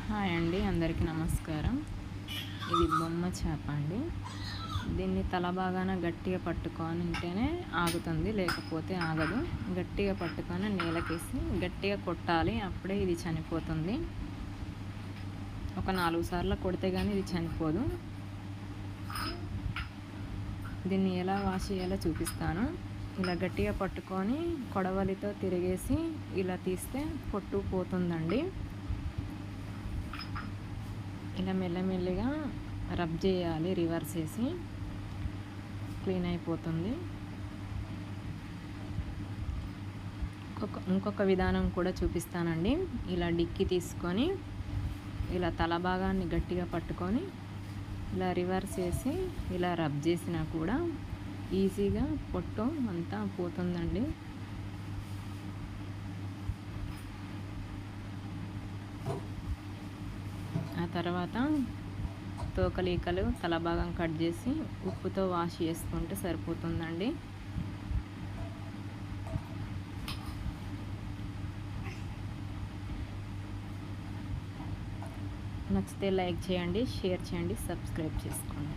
Hi అండి, అందరికీ నమస్కారం. ఇది బొమ్మ చేప అండి. దీన్ని తల భాగాన గట్టిగా పట్టుకొని ఉంటేనే ఆగుతుంది, లేకపోతే ఆగదు. గట్టిగా పట్టుకొని నేలకేసి గట్టిగా కొట్టాలి, అప్పుడే ఇది చనిపోతుంది. ఒక 4 సార్లు కొడితే కానీ ఇది చనిపోదు. దీన్ని ఎలా వాష్ చేయాలో చూపిస్తాను. ఇలా గట్టిగా పట్టుకొని కొడవలితో తిరిగేసి ఇలా తీస్తే పొట్టు పోతుందండి. ఇలా మెల్లమెల్లిగా రబ్ చేయాలి, రివర్స్ చేసి క్లీన్ అయిపోతుంది. ఇంకొక విధానం కూడా చూపిస్తానండి. ఇలా డిక్కి తీసుకొని ఇలా తల భాగాన్ని గట్టిగా పట్టుకొని ఇలా రివర్స్ చేసి ఇలా రబ్ చేసినా కూడా ఈజీగా పొట్టు అంతా పోతుందండి. ఆ తర్వాత తోకలీకలు తల భాగం కట్ చేసి ఉప్పుతో వాష్ చేసుకుంటే సరిపోతుందండి. నచ్చితే లైక్ చేయండి, షేర్ చేయండి, సబ్స్క్రైబ్ చేసుకోండి.